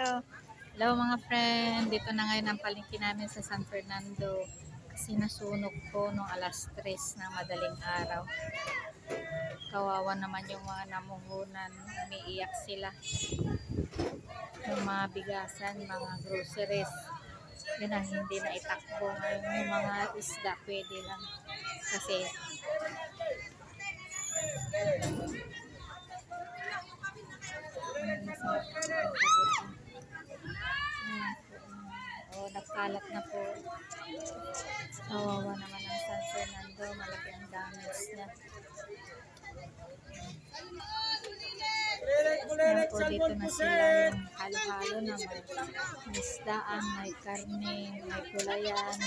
Hello mga friend, dito na ngayon ang palengke namin sa San Fernando kasi nasunog po nung alas 3 ng madaling araw. Kawawa naman yung mga namuhunan, umiiyak sila. Yung mga bigasan, mga groceries, yun ang hindi na itakbo. Ngayon yung mga isda pwede lang kasi nagkalat na po. Kawawa naman ang San Fernando, malaki ang damage niya. Yan po, dito na sila yung halo-halo na may isdaan, may karne, may gulayan.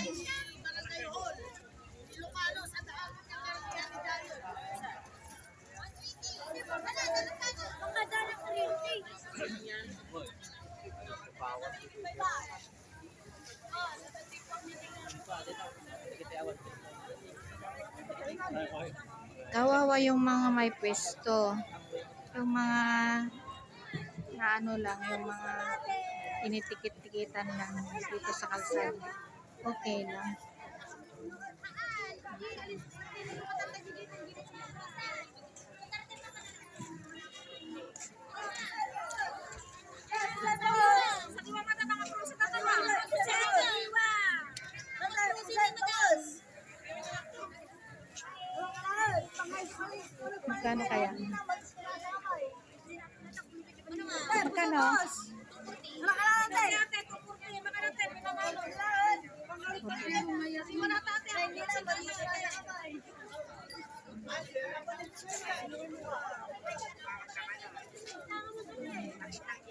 Kawawa yung mga may pwesto. Yung mga na ano lang, yung mga tinitikit-tikitan lang dito sa kalsada. Okay lang. Magkano kaya? Magkano?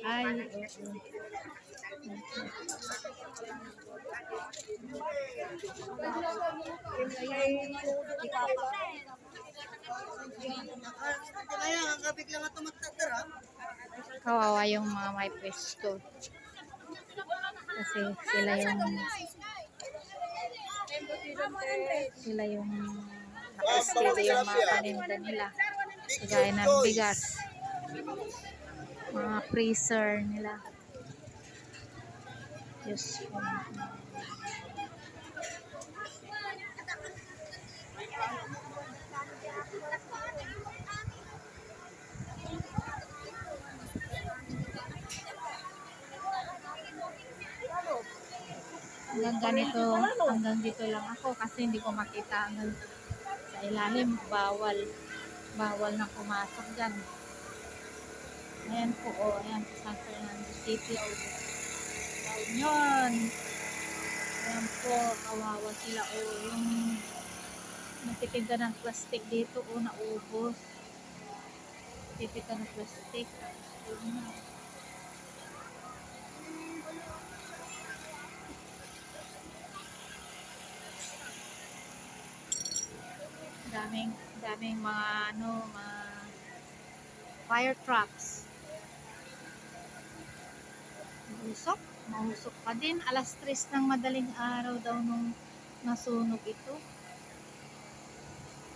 Ay, kawawa yung mga may pwesto. Kasi sila yung nakastili yung mga paninda nila. Kagaya ng bigas. Mga freezer nila. Diyos po. Hanggang dito lang ako kasi hindi ko makita hanggang sa ilalim. Bawal na pumasok dyan. Ayan po, ayan po San Fernando City. Yun. Ayan po, kawawa sila. Yung nagtitinda ng plastic dito, naubos. Titinda ng plastic. Daming mga fire trucks. Mahusok pa din. Alas 3 ng madaling araw daw nung nasunog ito.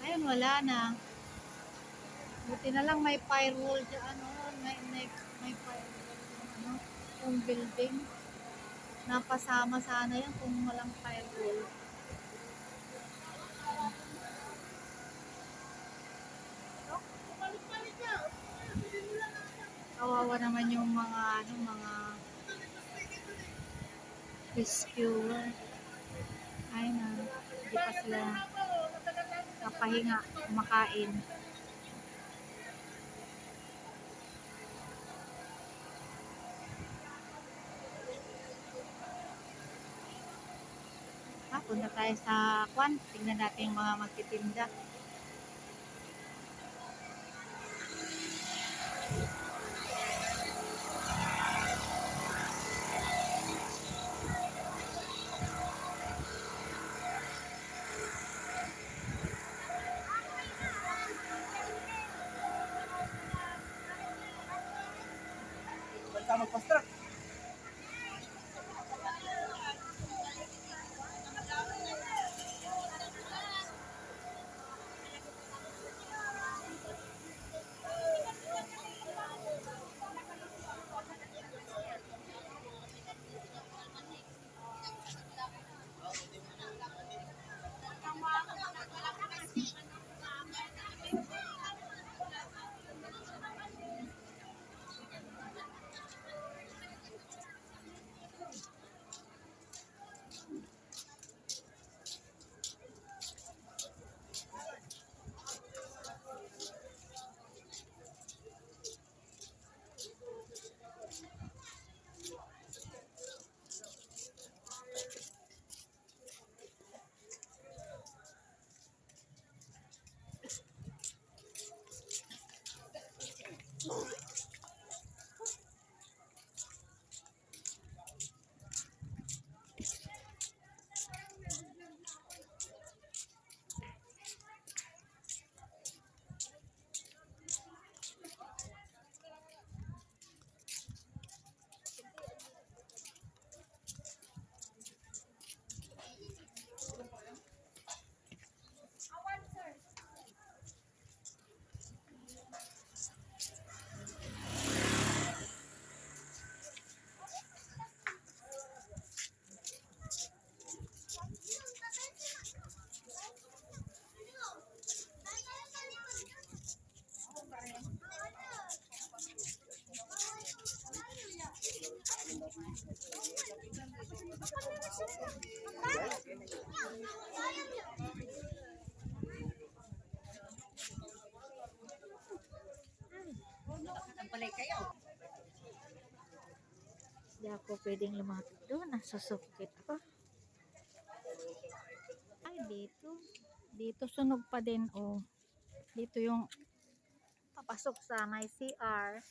Ayun, wala na. Buti na lang may firewall dyan. May firewall. Yung building. Napasama sana yan kung walang firewall. Kawawa naman yung mga rescuer. Ay na, hindi pa sila kapahinga, kumakain. Punta tayo sa kwan. Tingnan natin yung mga magtitinda. Magpastra. Hindi ako pwedeng lumapit doon. Nasusukit ako. Ay, dito. Dito sunog pa din, oh. Dito yung papasok sa may CR.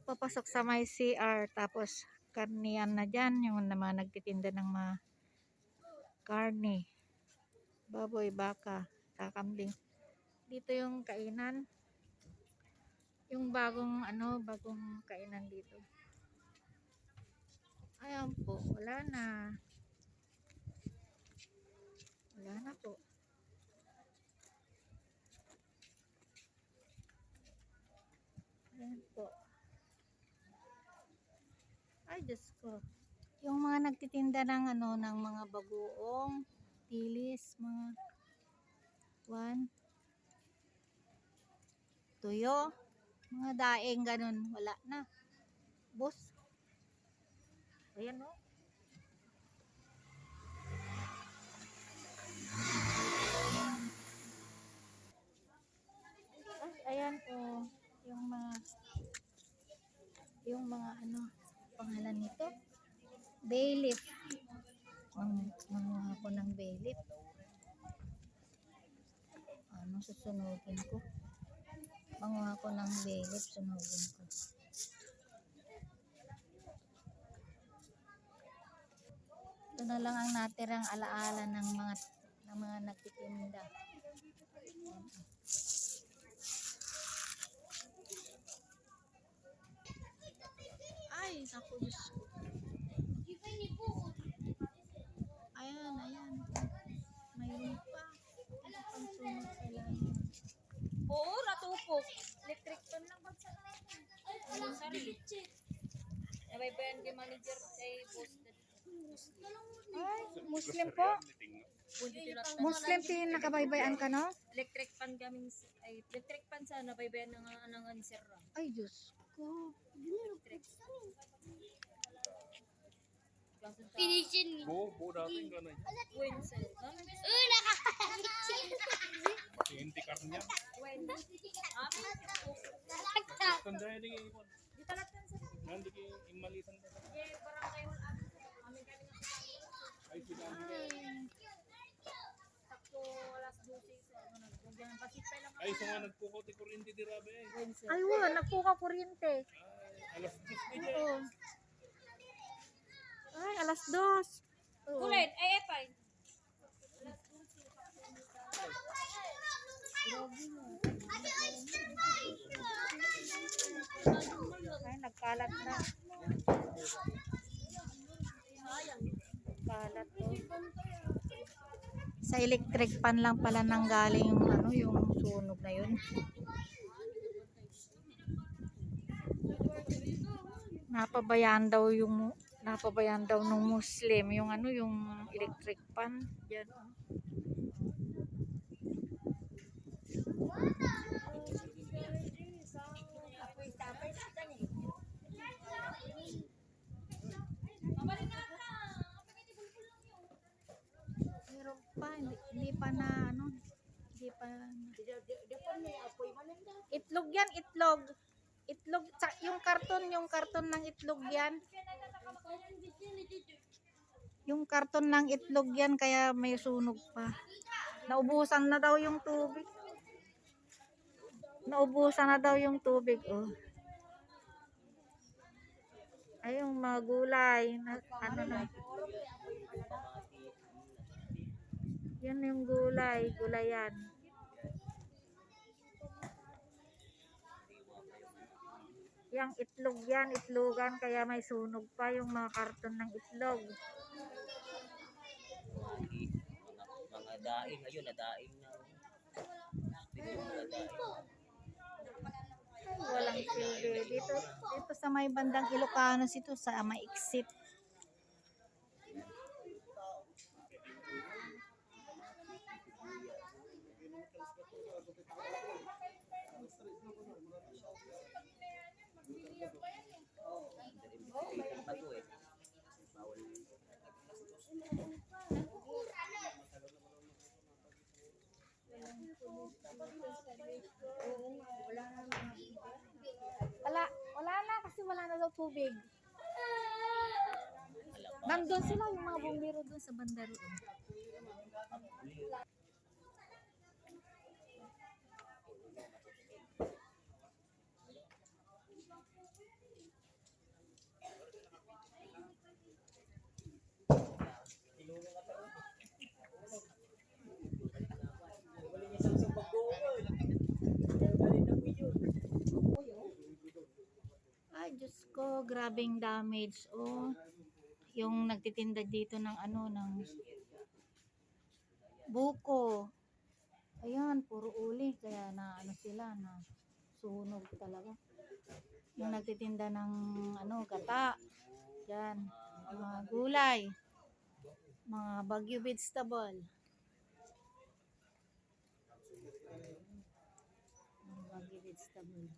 Papasok sa may CR. Tapos, karniyan na dyan. Yung mga nagtitinda ng mga karne. Baboy, baka, kakambing. Dito yung kainan. Yung bagong kainan dito. Ayan po, wala na. Wala na po. Ayan po. Ay, Diyos ko. Yung mga nagtitinda ng ng mga bagoong, tilis, mga tuyo, mga daing ganun, wala na. Bus. Ayan, oh. Ay, ayan po. Yung mga pangalan nito. Bay leaf. Manguha ko ng bay leaf. Susunugin ko. Manguha ko ng bay leaf, sunugin ko. Ito na lang ang natirang alaala ng mga nagtitinda. Ay, naku, Diyos ko. Ayan, ayan. Mayroon pa. Ito pang sunog sa langit. Oo, ratupok. Electric pan lang ba sa natin? Ay, sarili. Nabaybayan kay manager kay boss. Ay, Muslim po. Muslim tin nakabaybayan ka, no? Electric pan kaming electric pan sa nabaybayan ng answer. Ay, Diyos ko. Finishin. Bo dating ka na. Wednesday. Hindi ka niya. Wednesday. Tanda din yung Di talatan sa. nanti ki imalisan ka. Yeah, barangay hall amin kami nga. Ay sila Sakto alas 12 sa nagyan pasipay lang. ay sa mga nagpukote kuryente di rabe ay. Wednesday. Ay, wala. Nagpuka kuryente. Ay, alas 10 na dyan. Oo. Ay, alas 2. Kulit, ay fine. Ay, nagkalat na. Nagkalat to. Sa electric pan lang pala nanggaling yung sunog na yun. Napabayaan daw nung Muslim yung yung electric pan. Yan. Meron pa, hindi pa na hindi pa. Itlog yan, itlog. Itlog, yung karton ng itlog yan. Yung karton ng itlog yan, kaya may sunog pa. Naubusan na daw yung tubig. Oh. Ay, yung mga gulay. Yan yung gulayan. Yang itlog yan, itlogan, kaya may sunog pa yung mga karton ng itlog. Mga daing ngayon, nadaing na. Walang silbi. Dito sa may bandang Ilocanos, ito sa may exit. Wala na kasi wala na daw tubig. Nandun sila yung mga bumbiro doon sa banda roon. Ay, Diyos ko, grabing damage. Oh, yung nagtitinda dito ng ano, ng buko. Ayan, puro uli. Kaya na ano sila, na sunog talaga. Yung nagtitinda ng ano, gata. Yan, mga gulay. Mga bagyo vegetable. Mga bagyo vegetable.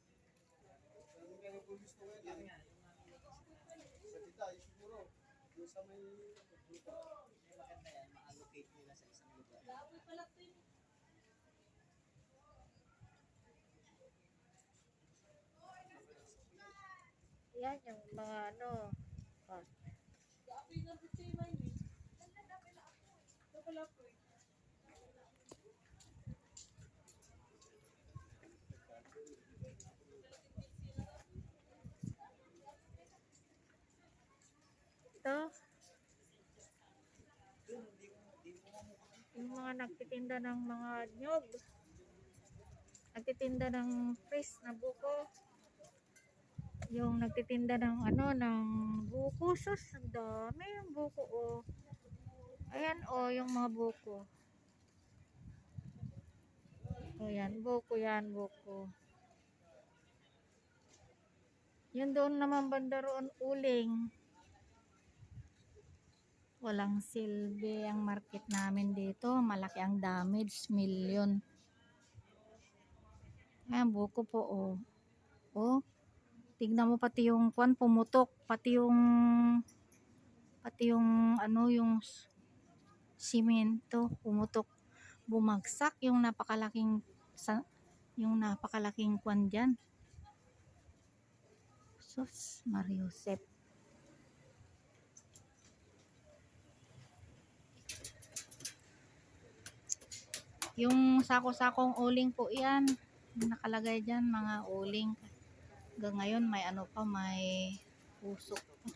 Yan yung mga ano. Oh. Ito. Yung mga nagtitinda ng mga nyog. Nagtitinda ng fresh na buko. Yung nagtitinda ng ano, ng buko. Sus, ang dami yung buko, oh. Ayan, oh, yung mga buko. Ayan, buko yan, buko. Yun doon naman banda roon, uling. Walang silbi ang market namin dito. Malaki ang damage, million. Ayan, buko po, oh. Oh, tignan mo pati yung kwan pumutok, pati yung ano, yung simento pumutok, bumagsak yung napakalaking kwan diyan. Sus, Mariusep. Yung sako-sakong uling po yan, yung nakalagay dyan, mga uling. Hanggang ngayon may ano pa, may usok pa.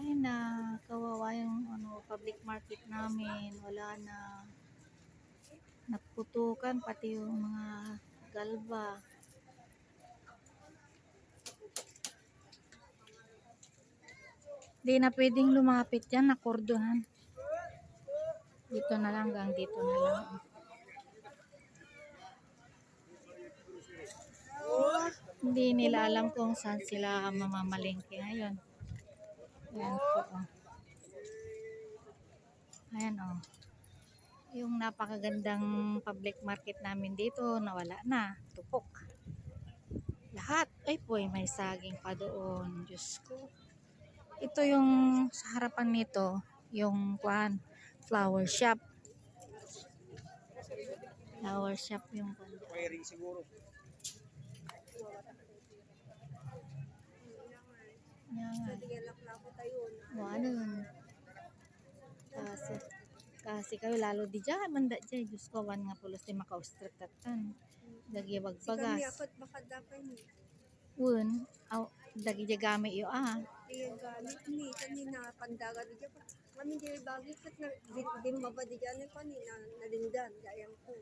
Ay na, kawawa yung ano, public market namin. Wala na. Nagputukan pati yung mga galba. Di na pwedeng lumapit yan, nakordonan. Dito na lang, hanggang dito na lang. Hindi nila alam kung saan sila mamamalengke ngayon. Ayan po, oh. Ayan, oh. Yung napakagandang public market namin dito, nawala na. Tupok. Lahat. Ay po, may saging pa doon. Diyos ko. Ito yung sa harapan nito, yung kwan, flower shop. Flower shop yung kwan. Wiring siguro. Yan. O, ano yun? Kasi kayo lalo di dyan, manda dyan. Diyos ko, wan nga pulos di makaustratatan. Dagi bagbagas. Un, dagi jagami iyo ah. Iya gamit ni kanina pandaga di ka kami di bagi kat na din mabadi dyan ko ni nalindan gayang ko.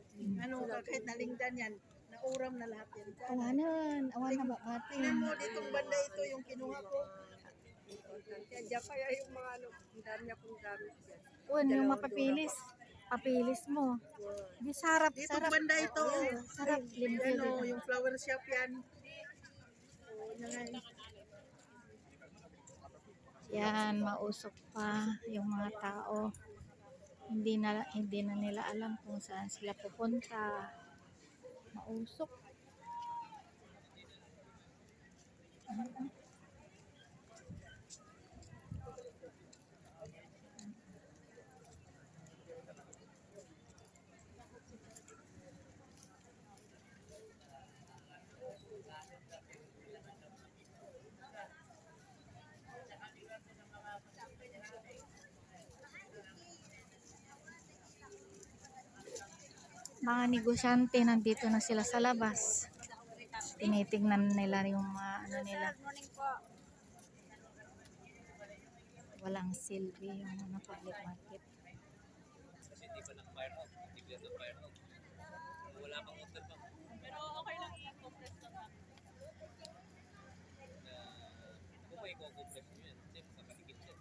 Ano ka kahit nalingdan yan, nauram na lahat yan. Awanan, awan na ba ate? Tingnan mo ditong banda ito yung kinuha ko. Kaya dyan kaya yung mga ano, ang dami akong gamit dyan. Un, yung mapapilis. Papilis mo. Di sarap, Ditong sarap. banda ito. Sarap. Limpyo Ano, din. yung flower shop yan. Oo, yan nga eh. Yan, mausok pa yung mga tao. Hindi na nila alam kung saan sila pupunta. Mausok. Mga negosyante nandito na sila sa labas. Tinitingnan nila yung mga ano nila. Morning po. Walang silbi yung ano, public market. Kasi hindi pa nag-fire out. Hindi pa nag-fire out. Wala pang order pa. Pero okay lang i-compress lang namin. Kung may i-compress nyo yan, kasi makapaligid yan.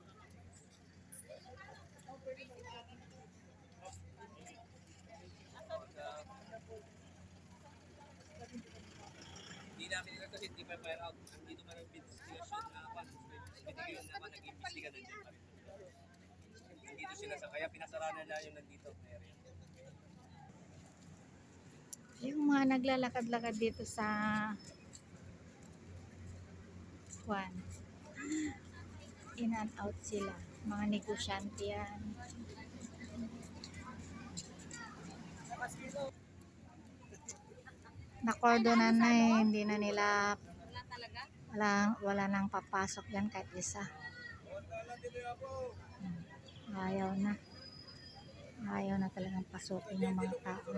Hindi namin ito kasi hindi pa fire out. Dito pa ng investigation na binigyan naman nag-imbestiga na dyan pa rin. Nandito sila sa kaya pinasarahan nila yung nandito na area. Yung mga naglalakad-lakad dito sa Juan. In and out sila. Mga negosyante yan. Nakordonan na eh. Hindi na nila Wala talaga? wala nang papasok yan kahit isa. Ayaw na. Ayaw na talagang pasukin ng mga tao.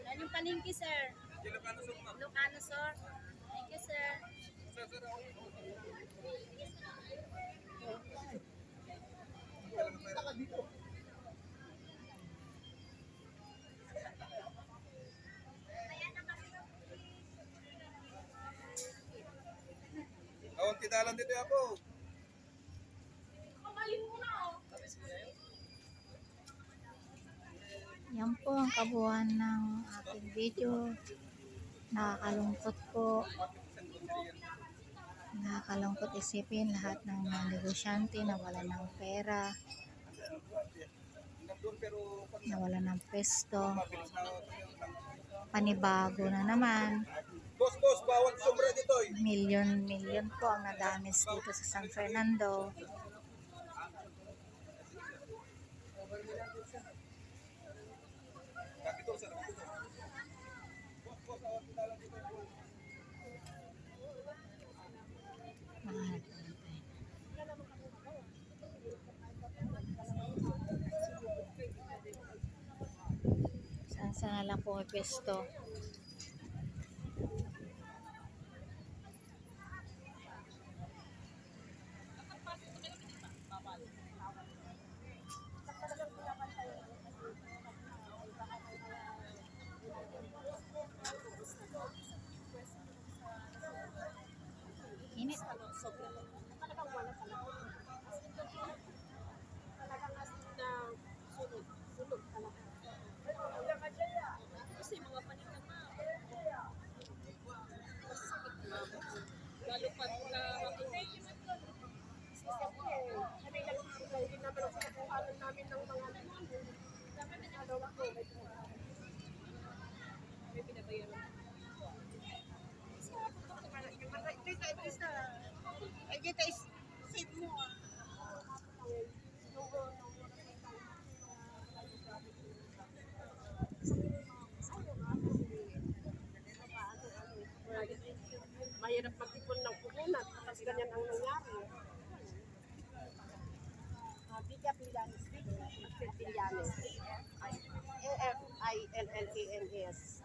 Yan yung palengke, sir. Ilocano, sir. Thank you, sir. Awang titalan dito ako. Yan po ang kabuuan ng aking video. Nakakalungkot po. Nakakalungkot isipin lahat ng mga negosyante na wala ng pera, na wala ng pwesto. Panibago na naman. Boss, bawal sobra dito eh. Milyon po ang nadamis dito sa San Fernando. Mahanap na lang tayo. Saan na lang po may pwesto. Init. Kasi mga paninda na. Lalo pag may pinabayaran. Dito is save mo. Mahirap magtipon ng puhunan kasi ganyan ang nangyari. Bigya Pilanes, Pilanes, AFILLANES.